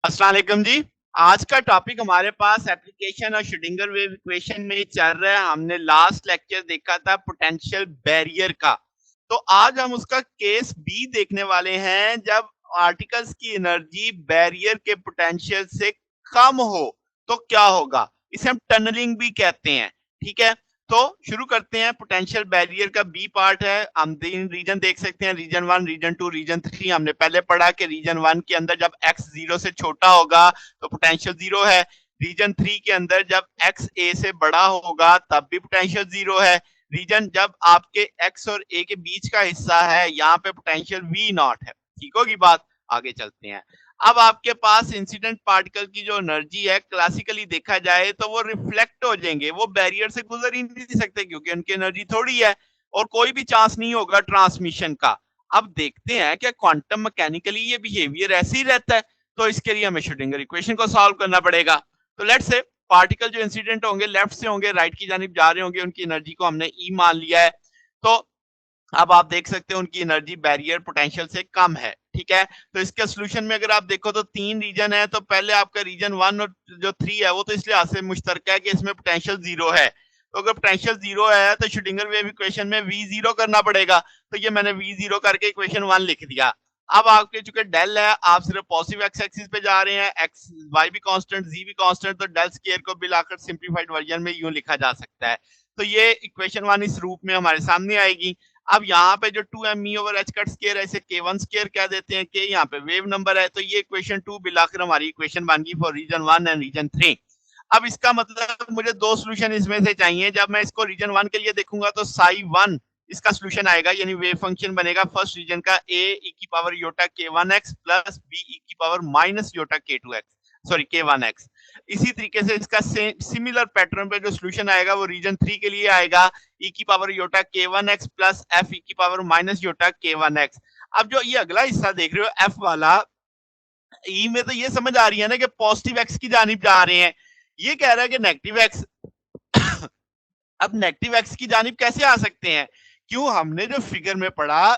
अस्सलाम वालेकुम जी। आज का टॉपिक हमारे पास एप्लीकेशन और श्रोडिंगर वेव इक्वेशन में ही चल रहा है। हमने लास्ट लेक्चर देखा था पोटेंशियल बैरियर का। तो आज हम उसका केस बी देखने वाले हैं जब पार्टिकल्स की एनर्जी बैरियर के पोटेंशियल से कम हो तो क्या होगा? इसे हम टनलिंग भी कहते हैं। ठीक है? तो शुरू करते हैं। पोटेंशियल बैरियर का बी पार्ट है। हम 3 रीजन देख सकते हैं, रीजन 1, रीजन 2, रीजन 3। हमने पहले पढ़ा कि रीजन 1 के अंदर जब x 0 से छोटा होगा तो पोटेंशियल 0 है। रीजन 3 के अंदर जब x a से बड़ा होगा तब भी पोटेंशियल 0 है। रीजन जब आपके x और a के बीच का हिस्सा है, यहाँ पे पोटेंशियल v नॉट है। ठीक होगी बात? आगे चलते हैं। अब आपके पास इंसिडेंट पार्टिकल की जो एनर्जी है, क्लासिकली देखा जाए तो वो रिफ्लेक्ट हो जाएंगे, वो बैरियर से गुजर ही नहीं सकते क्योंकि उनकी एनर्जी थोड़ी है और कोई भी चांस नहीं होगा ट्रांसमिशन का। अब देखते हैं कि क्वांटम मैकेनिकली ये बिहेवियर ऐसे ही रहता है, तो इसके लिए हमें श्रोडिंगर इक्वेशन को सॉल्व करना पड़ेगा। तो लेट्स से पार्टिकल जो इंसिडेंट होंगे लेफ्ट से होंगे, राइट की जानिब जा रहे होंगे, उनकी एनर्जी को हमने ई मान लिया है। तो अब आप देख सकते हो उनकी एनर्जी बैरियर पोटेंशियल से कम है। ठीक है? तो इसके सॉल्यूशन में अगर आप देखो तो 3 रीजन है। तो पहले आपका रीजन 1 और जो 3 है वो तो इस लिहाज से मुश्तरका है कि इसमें पोटेंशियल 0 है। तो अगर पोटेंशियल 0 है तो श्रोडिंगर वेव इक्वेशन में v0 करना पड़ेगा। तो ये मैंने v0 करके इक्वेशन 1 लिख दिया। अब आपके चूंकि डेल है, आप सिर्फ पॉजिटिव एक्स एक्सिस पे जा रहे हैं, एक्स वाई भी कांस्टेंट, जी भी कांस्टेंट, तो डेल स्क्वायर को मिलाकर सिंपलीफाइड वर्जन में यूं लिखा जा सकता है। तो ये इक्वेशन 1 इस रूप में हमारे सामने आएगी। अब यहाँ पे जो 2me over h cut square है, इसे k1 स्केयर कह देते हैं। k यहाँ पे वेव नंबर है, तो ये इक्वेशन 2 मिलाकर हमारी इक्वेशन बन गई फॉर रीजन 1 एंड रीजन 3। अब इसका मतलब मुझे 2 सॉल्यूशन इसमें से चाहिए। जब मैं इसको रीजन 1 के लिए देखूंगा तो साई 1 इसका सॉल्यूशन आएगा, यानी वेव फंक्शन बनेगा फर्स्ट रीजन का a e की power iota k1x plus b e की power minus iota k2x, sorry k1x। इसी तरीके से इसका सिमिलर पैटर्न पे जो सॉल्यूशन आएगा वो रीजन 3 के लिए आएगा, e की power iota k1x plus f e की पावर माइनस योटा k1x। अब जो ये अगला हिस्सा देख रहे हो f वाला, ई में तो ये समझ आ रही है ना कि पॉजिटिव एक्स की जानिब जा रहे हैं। ये कह रहा है कि नेगेटिव एक्स। अब नेगेटिव एक्स की जानिब कैसे आ सकते हैं? क्यों? हमने जो फिगर में पढ़ा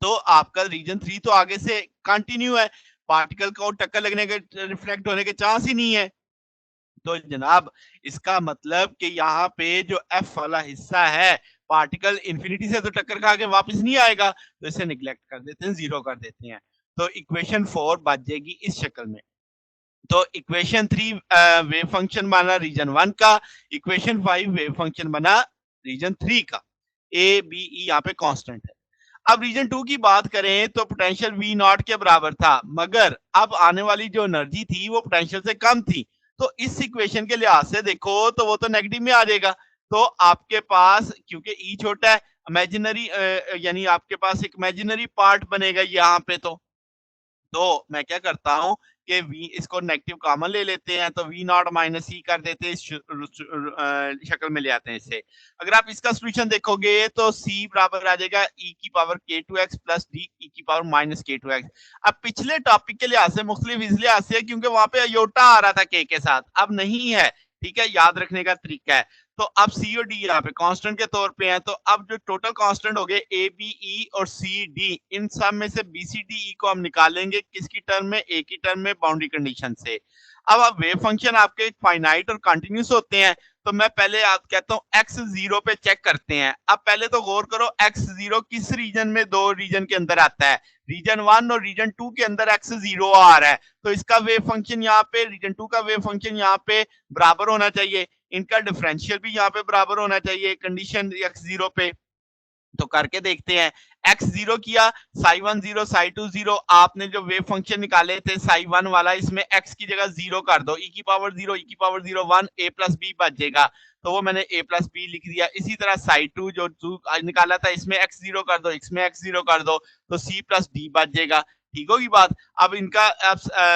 तो आपका रीजन 3 तो आगे से कंटिन्यू है, पार्टिकल को टक्कर लगने के, रिफ्लेक्ट होने के चांस ही नहीं है। तो जनाब इसका मतलब कि यहाँ पे जो एफ वाला हिस्सा है, पार्टिकल इंफिनिटी से तो टक्कर खा के वापस नहीं आएगा, तो इसे निगलेक्ट कर देते हैं, 0 कर देते हैं। तो इक्वेशन 4 बच जाएगी इस शक्ल में। तो इक्वेशन 3 वेव फंक्शन बना रीजन 1 का, इक्वेशन 5 वेव फंक्शन बना रीजन 3 का। ए बी ई यहाँ पे कांस्टेंट है। अब रीजन 2 की बात करें तो पोटेंशियल v नॉट के बराबर था, मगर अब आने वाली जो एनर्जी थी वो पोटेंशियल से कम थी। तो इस इक्वेशन के लिहाज से देखो तो वो तो नेगेटिव में आ जाएगा। तो आपके पास क्योंकि ई छोटा है, इमेजिनरी यानी आपके पास एक इमेजिनरी पार्ट बनेगा यहाँ पे। तो मैं क्या करता हूँ कि v इसको नेगेटिव कॉमन ले लेते हैं, तो v नॉट माइनस ई कर देते हैं, इस शक्ल में ले आते हैं इसे। अगर आप इसका सॉल्यूशन देखोगे तो c बराबर आ जाएगा e की power k2x plus d e की पावर माइनस k2x। अब पिछले टॉपिक के लिहाज से मुख्तलिफ इस लिहाज से क्योंकि वहां पे अयोटा आ रहा था k के साथ, अब नहीं है। ठीक है? याद रखने का तरीका है। तो अब सी और डी यहाँ पे कांस्टेंट के तौर पे हैं। तो अब जो टोटल कांस्टेंट हो गए ए बी ई और सी डी, इन सब में से बी सी डी ई को हम निकालेंगे किसकी टर्म में? ए की टर्म में, बाउंड्री कंडीशन से। अब वेव फंक्शन आपके फाइनाइट और कंटिन्यूस होते हैं। तो मैं पहले आप कहता हूँ एक्स 0 पे चेक करते हैं। अब पहले तो गौर करो एक्स 0 किस रीजन में, 2 रीजन के अंदर आता है, रीजन 1 और रीजन 2 के अंदर एक्स 0 आ रहा है। तो इसका वेव फंक्शन यहाँ पे, रीजन 2 का वेव फंक्शन यहाँ पे बराबर होना चाहिए, इनका डिफरेंशियल भी यहाँ पे बराबर होना चाहिए कंडीशन x0 पे। तो करके देखते हैं। x0 किया, साई 1 0, साई 2 0। आपने जो वेव फंक्शन निकाले थे साई 1 वाला, इसमें x की जगह 0 कर दो, e की पावर 0, e की पावर 0 1, a प्लस बी बच जाएगा। तो वो मैंने a प्लस बी लिख दिया। इसी तरह साई 2 जो 2 निकाला था, इसमें x0 कर दो, इसमें x0 कर दो, तो c प्लस d बच जाएगा। ठीक होगी बात? अब इनका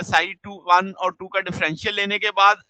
साइड 2 1 और 2 का डिफरेंशियल लेने के बाद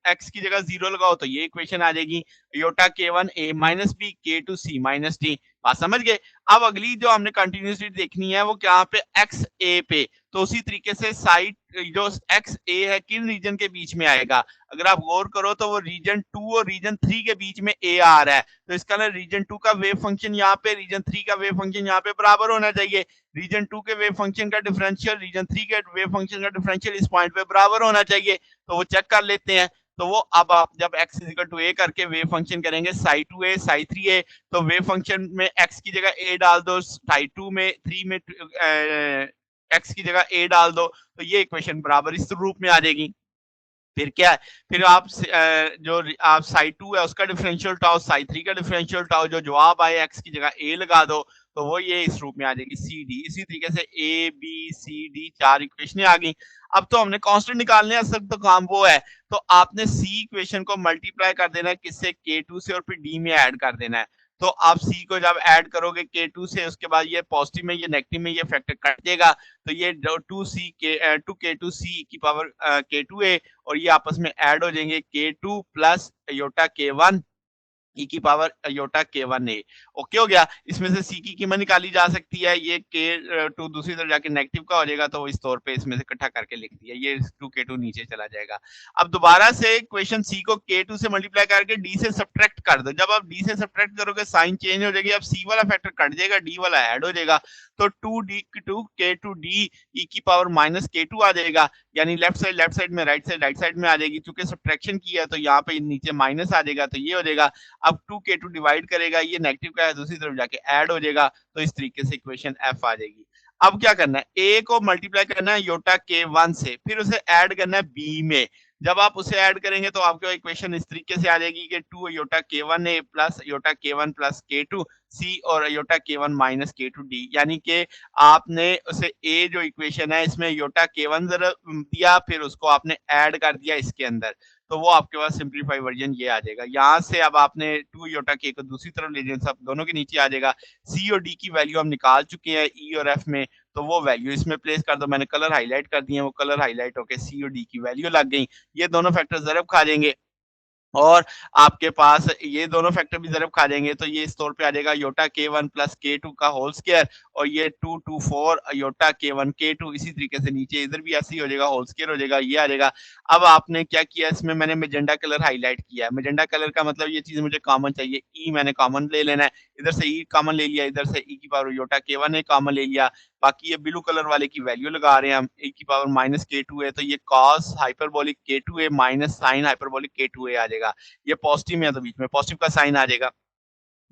x की जगह 0 लगाओ तो ये इक्वेशन आ जाएगी, iota k1 a minus B k2 c minus D. बात समझ गए? अब अगली जो हमने कंटिन्यूअसली देखनी है वो क्या पे एक्स ए पे, तो उसी तरीके से साइड जो एक्स ए है किन रीजन के बीच में आएगा? अगर आप गौर करो तो वो रीजन 2 और रीजन 3 के बीच में ए आ रहा है, तो इसका ना रीजन 2 का वेव फंक्शन यहाँ पे, रीजन 3 का वेव फंक्शन यहाँ पे बराबर होना चाहिए। रीजन 2 के वेव फंक्शन का डिफरेंशियल रीजन 3 के वेव फंक्शन का डिफरेंशियल इस पॉइंट पे बराबर होना चाहिए, तो वो चेक कर लेते हैं। तो वो अब आप जब x इक्वल टू a करके वेव फंक्शन करेंगे साई 2a साई 3a, तो वेव फंक्शन में x की जगह a डाल दो, साई 2 में 3 में x की जगह a डाल दो, तो ये इक्वेशन बराबर इस रूप में आ जाएगी। फिर क्या है, फिर आप जो आप साई 2 है उसका डिफरेंशियल टाउ, साई 3 का डिफरेंशियल टाउ, जो जवाब आए x की जगह a लगा दो, तो वो ये इस रूप में आ जाएगी सी डी। इसी तरीके से ए बी सी डी 4 इक्वेशनें आ गई। अब तो हमने कांस्टेंट निकालने हैं, असल तो काम वो है, तो आपने सी इक्वेशन को मल्टीप्लाई कर देना है किससे, K2 से, और फिर डी में ऐड कर देना है। तो आप सी को जब ऐड करोगे K2 से, उसके बाद ये पॉजिटिव में ये नेगेटिव में ये फैक्टर कट देगा, तो ये 2k 2 सी की पावर K2a, और ये आपस में ऐड हो जाएंगे K2 प्लस योटा K1 ई की पावर योटा K1a। ओके हो गया। इसमें से सी की कीमत निकाली जा सकती है, ये K2 दूसरी तरफ जाके नेगेटिव का हो जाएगा, तो इस तौर पे इसमें से इकट्ठा करके लिख दिया, ये 2k2 नीचे चला जाएगा। अब दोबारा से इक्वेशन सी को K2 से मल्टीप्लाई करके डी से सब्ट्रैक्ट कर दो। जब आप डी से सब्ट्रैक्ट करोगे साइन चेंज हो जाएगी, अब सी वाला फैक्टर कट जाएगा, डी वाला ऐड हो जाएगा, तो 2k2d ई की पावर माइनस K2 आ जाएगा, यानी लेफ्ट साइड में राइट साइड में आ जाएगी। चूंकि सब्ट्रैक्शन किया है तो यहाँ पे नीचे माइनस आ जाएगा, तो ये हो जाएगा। अब 2k2 डिवाइड करेगा, ये नेगेटिव का है, दूसरी तरफ जाके ऐड हो जाएगा, तो इस तरीके से इक्वेशन एफ आ जाएगी। अब क्या करना है, ए को मल्टीप्लाई करना है योटा K1 से, फिर उसे ऐड करना है बी में। जब आप उसे ऐड करेंगे तो आपके इक्वेशन इस तरीके से आ जाएगी कि 2 iota K1a plus iota K1 plus K2 C और iota K1 minus K2 D, यानी कि आपने उसे ए जो इक्वेशन है इसमें योटा K1 जरा दिया, फिर उसको आपने ऐड कर दिया इसके अंदर, तो वो आपके पास सिंपलीफाई वर्जन ये आ जाएगा। यहाँ से अब आपने 2 योटा k को दूसरी तरफ ले जाए, सब दोनों के नीचे आ जाएगा। सी और डी की वैल्यू हम निकाल चुके हैं ई और एफ में, तो वो वैल्यू इसमें प्लेस कर दो। मैंने कलर हाईलाइट कर दिए, वो कलर हाईलाइट होके सी और डी की वैल्यू लग गई। ये दोनों फैक्टर ज़रब खा जाएंगे, और आपके पास ये दोनों फैक्टर भी ज़रब खा जाएंगे, तो ये इस तौर पे आ जाएगा योटा K1 प्लस K2 का होल स्क्वायर, और ये 2 2 4 योटा K1 K2, इसी तरीके से नीचे इधर भी ऐसे ही हो जाएगा, होल स्क्वायर हो जाएगा, ये आ जाएगा। अब आपने क्या किया, इसमें मैंने मैजेंडा कलर हाईलाइट किया है। मैजेंडा कलर का मतलब ये चीज़ मुझे कॉमन चाहिए, ई मैंने कॉमन ले लेना है, इधर से ई कॉमन ले लिया, इधर से ई की पावर योटा K1 कॉमन ले लिया, बाकी ये ब्लू कलर वाले की वैल्यू लगा रहे हैं हम, ए की पावर माइनस K2 है, तो ये cos hyperbolic K2a minus sine hyperbolic K2a आ जाएगा। ये पॉजिटिव में है तो बीच में पॉजिटिव का साइन आ जाएगा।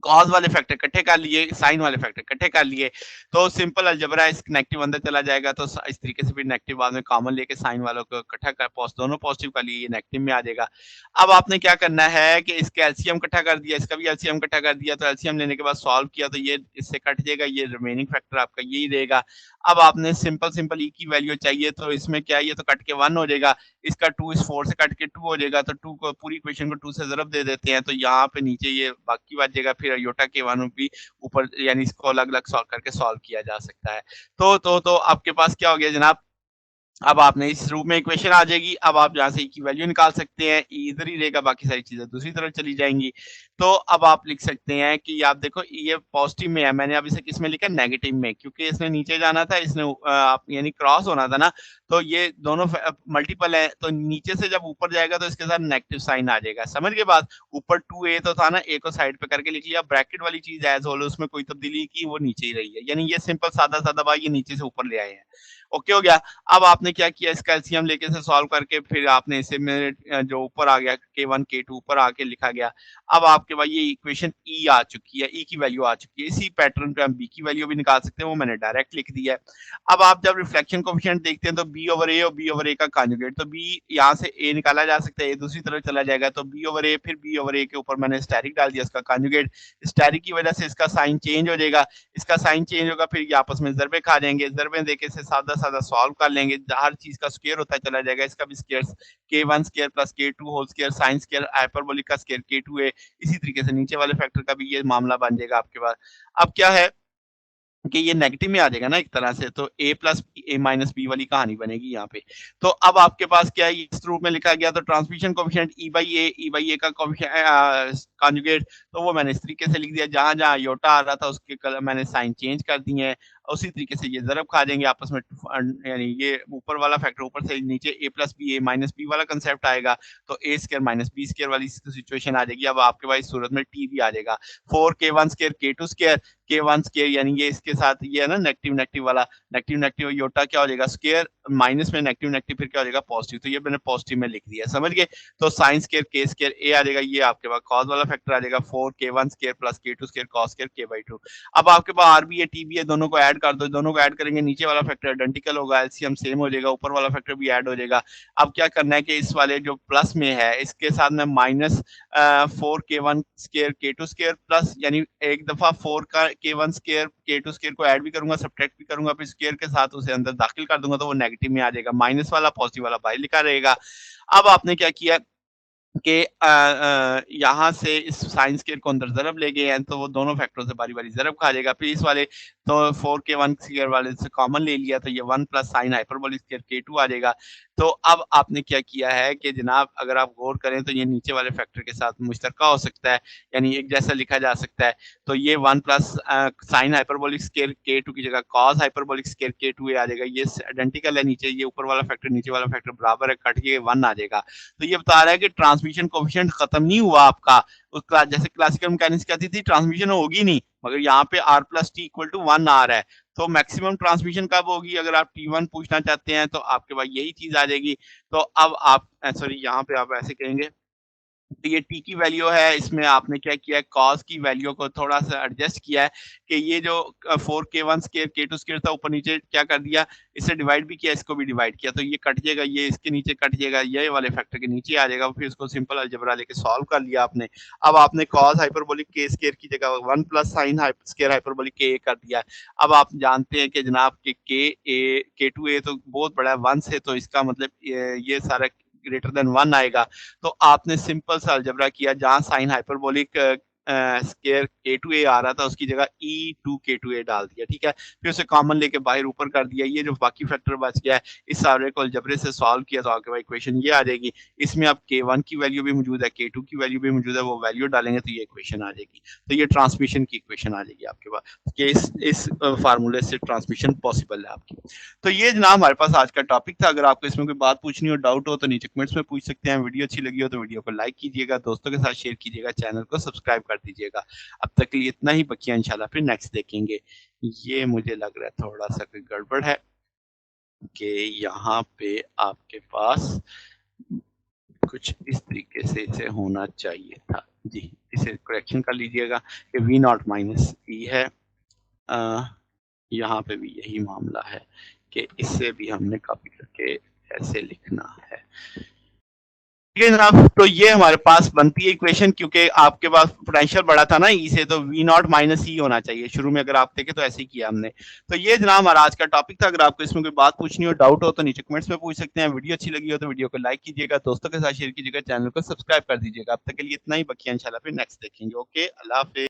कॉस वाले फैक्टर इकट्ठे कर लिए, साइन वाले फैक्टर इकट्ठे कर लिए, तो सिंपल अलजेब्रा, इस नेगेटिव अंदर चला जाएगा, तो इस तरीके से फिर नेगेटिव बाद में कॉमन लेके साइन वालों को इकट्ठा कर, दोनों पॉजिटिव कर लिए, ये नेगेटिव में आ जाएगा। अब आपने क्या करना है कि इसका एलसीएम इकट्ठा कर दिया, इसका भी एलसीएम इकट्ठा कर दिया, तो एलसीएम लेने के बाद सॉल्व किया, तो ये इससे कट जाएगा, ये रिमेनिंग फैक्टर आपका यही रहेगा। अब आपने सिंपल ई की वैल्यू चाहिए, तो इसमें क्या है, ये तो कट के 1 हो जाएगा, इसका 2 इस 4 से कट के 2 हो जाएगा, तो 2 को पूरी इक्वेशन को 2 से ज़रब दे देते हैं, तो यहाँ पे नीचे ये बाकी बच जाएगा, फिर योटा K1 भी ऊपर, यानी इसको अलग-अलग सॉल्व करके सॉल्व किया जा सकता है। तो आपके पास क्या हो गया जनाब, अब आपने इस रूप में इक्वेशन आ जाएगी। अब आप यहाँ से ई की वैल्यू निकाल सकते हैं, ई इधर ही रहेगा, बाकी सारी चीजें दूसरी तरफ चली जाएंगी। तो अब आप लिख सकते हैं कि आप देखो ये पॉजिटिव में है, मैंने अब इसे किस में लिखा, नेगेटिव में, क्योंकि इसने नीचे जाना था, इसने यानी क्रॉस होना था ना, तो ये दोनों मल्टीपल है, तो नीचे से जब ऊपर जाएगा तो इसके साथ नेगेटिव साइन आ जाएगा। समझ के बाद ऊपर 2a तो था ना, a को साइड पे करके लिख लिया, ब्रैकेट वाली चीज एज होल, उसमें कोई तब्दीली की वो नीचे ही रही है, यानी ये सिंपल सादा सादा बात, ये नीचे से ऊपर ले आए हैं। ओके हो गया। अब आपने क्या किया, इसका एलसीएम लेके से सॉल्व करके फिर आपने इसे में जो ऊपर आ गया K1 K2 ऊपर आके लिखा गया। अब आपके पास ये इक्वेशन ई आ चुकी है, ई की वैल्यू आ चुकी है। इसी पैटर्न पे हम बी की वैल्यू भी निकाल सकते हैं, वो मैंने डायरेक्ट लिख दिया है। अब आप जब रिफ्लेक्शन कोएफिशिएंट देखते हैं तो बी ओवर ए और बी ओवर ए का कॉन्जुगेट, तो बी यहाँ से ए निकाला जा सकता है, ए दूसरी तरफ चला जाएगा, तो बी ओवर ए, फिर बी ओवर ए के ऊपर मैंने स्टेरिक डाल दिया, इसका कॉन्जुगेट। स्टेरिक की वजह से इसका साइन चेंज हो जाएगा, इसका साइन चेंज होगा, फिर ये आपस में ज़रबे खा जाएंगे, ज़रबे देके से सादा सादा सॉल्व कर लेंगे, हर चीज का स्क्वायर होता चला जाएगा, इसका भी square K1 square plus K2 whole square sine square hyperbolic का स्क्वायर K2 है, इसी तरीके से नीचे वाले फैक्टर का भी ये मामला बन जाएगा आपके पास। अब क्या है, कि ये नेगेटिव में आ जाएगा ना एक तरह से, तो a plus a minus b वाली कहानी बनेगी यहाँ पे। तो अब आपके पास क्या है, इस रूप में लिखा गया, तो transmission coefficient e by a का कॉन्जुगेट, तो वो मैंने इस तरीके से लिख दिया, जहां जहां आयोटा आ रहा था उसके कलर मैंने साइन चेंज कर दिए हैं। उसी तरीके से ये ज़रब खा जाएंगे आपस में, यानी ये ऊपर वाला फैक्टर ऊपर से नीचे a plus B, a minus B वाला कंसेप्ट आएगा, तो a square minus b square वाली सिचुएशन आ जाएगी। अब आपके पास इस सूरत में t भी आ जाएगा, 4k1 square k2 square, k1 square, यानी ये इसके साथ ये है ना नेगेटिव नेगेटिव वाला, नेगेटिव नेगेटिव योटा क्या हो जाएगा स्क्वायर, माइनस में नेगेटिव नेगेटिव फिर क्या हो जाएगा पॉजिटिव, तो ये मैंने पॉजिटिव में लिख दिया, समझ गए। तो sine square k square a आ जाएगा, ये आपके पास कॉस वाला फैक्टर आ जाएगा, 4k1 square plus k2 square cos square k/2। अब आपके पास r भी है t भी है, दोनों को ऐड कर दो, दोनों को ऐड करेंगे, नीचे वाला फैक्टर आइडेंटिकल होगा, एलसीएम सेम हो जाएगा, ऊपर वाला फैक्टर भी ऐड हो जाएगा। अब क्या करना है कि इस वाले जो प्लस में है इसके साथ में minus 4k1 square k2 square plus, यानी एक दफा 4 का k1 स्क्वायर k2 स्क्वायर को ऐड भी करूंगा, सब्ट्रैक्ट भी करूंगा, फिर स्क्वायर के साथ उसे अंदर दाखिल कर दूंगा, तो वो नेगेटिव में आ जाएगा, माइनस वाला पॉजिटिव वाला बाहर लिखा रहेगा। अब आपने क्या किया कि यहाँ से इस साइन स्क्वायर को अंदर ज़रब ले गए हैं, तो वो दोनों फैक्टरों से बारी-बारी ज़रब खा जाएगा। फिर इस वाले तो 4k1 स्क्वायर वाले से कॉमन ले लिया, तो ये 1 plus sine hyperbolic square k2 आ जाएगा। तो अब आपने क्या किया है कि जनाब अगर आप गौर करें तो ये नीचे वाले फैक्टर के साथ मुश्तरका हो सकता है, यानी एक जैसा लिखा जा सकता है। तो ये 1 plus sine hyperbolic square k2 की जगह कॉस हाइपरबोलिक स्क्वायर k2 आ जाएगा। ये आइडेंटिकल है, नीचे ये ऊपर वाला फैक्टर नीचे वाला फैक्टर बराबर है, कट के 1 आ जाएगा। तो ये बता रहा है कि ट्रांसमिशन कोएफिशिएंट खत्म नहीं हुआ आपका, उस क्लास जैसे क्लासिकल मैकेनिक्स कहती थी ट्रांसमिशन होगी नहीं, मगर यहाँ पे r plus T equal to 1 आ रहा है। तो मैक्सिमम ट्रांसमिशन कब होगी, अगर आप T1 पूछना चाहते हैं तो आपके पास यही चीज आ जाएगी। तो अब आप सॉरी यहाँ पे आप ऐसे कहेंगे, तो ये टी की वैल्यू है, इसमें आपने क्या किया है कॉस की वैल्यू को थोड़ा सा एडजस्ट किया है कि ये जो 4k1 स्क्वायर k2 स्क्वायर था ऊपर नीचे क्या कर दिया, इसे डिवाइड भी किया, इसको भी डिवाइड किया, तो ये कट जाएगा, ये इसके नीचे कट जाएगा, ये वाले फैक्टर के नीचे आ जाएगा, फिर इसको सिंपल अलजेब्रा लेके सॉल्व कर लिया आपने। अब आपने कॉस हाइपरबोलिक k स्क्वायर की जगह 1 plus sign square hyperbolic k कर दिया है। अब आप जानते हैं कि जनाब के k2a तो बहुत बड़ा है 1 से, तो इसका मतलब ये सारा ग्रेटर देन 1 आएगा। तो आपने सिंपल सा अलजेब्रा किया, जहां साइन हाइपरबोलिक स्क्वायर k2a आ रहा था उसकी जगह e2 k2a डाल दिया, ठीक है। फिर उसे कॉमन लेके बाहर ऊपर कर दिया, ये जो बाकी फैक्टर बच गया है इस सारे को अलजेब्रे से सॉल्व किया तो आपके पास इक्वेशन ये आ जाएगी। इसमें अब k1 की वैल्यू भी मौजूद है, k2 की वैल्यू भी मौजूद है, वो वैल्यू डालेंगे तो ये इक्वेशन आ जाएगी। तो ये ट्रांसमिशन की इक्वेशन आ जाएगी आपके पास, कि इस फार्मूले से ट्रांसमिशन पॉसिबल है आपकी। तो ये जनाब हमारे पास आज का टॉपिक था। अगर आपको इसमें कोई बात पूछनी हो, डाउट हो, तो नीचे कमेंट्स में पूछ सकते हैं। वीडियो अच्छी लगी हो तो वीडियो को लाइक कीजिएगा, दोस्तों के साथ शेयर कीजिएगा, चैनल को सब्सक्राइब कर दीजिएगा। अब तक के लिए इतना ही, बकिया इंशाल्लाह फिर नेक्स्ट देखेंगे। ये मुझे लग रहा है थोड़ा सा कोई गड़बड़ है कि यहाँ पे आपके पास कुछ इस तरीके से इसे होना चाहिए था जी, इसे करेक्शन कर लीजिएगा कि v0 माइनस ई है। यहाँ पे भी यही मामला है कि इससे भी हमने कॉपी करके ऐसे लिखना है। ठीक है जनाब, तो ये हमारे पास बनती है इक्वेशन, क्योंकि आपके पास पोटेंशियल बड़ा था ना ई से, तो v0 माइनस ई होना चाहिए शुरू में, अगर आप देखें तो ऐसे ही किया हमने। तो ये जनाब हमारा आज का टॉपिक था। अगर आपको इसमें कोई बात पूछनी हो, डाउट हो, तो नीचे कमेंट्स में पूछ सकते हैं। वीडियो अच्छी लगी हो तो वीडियो को लाइक कीजिएगा, दोस्तों के साथ शेयर कीजिएगा, चैनल को सब्सक्राइब कर दीजिएगा। अब तक के लिए इतना ही, बकिया इंशाल्लाह फिर नेक्स्ट देखेंगे। ओके, अल्लाह हाफिज़।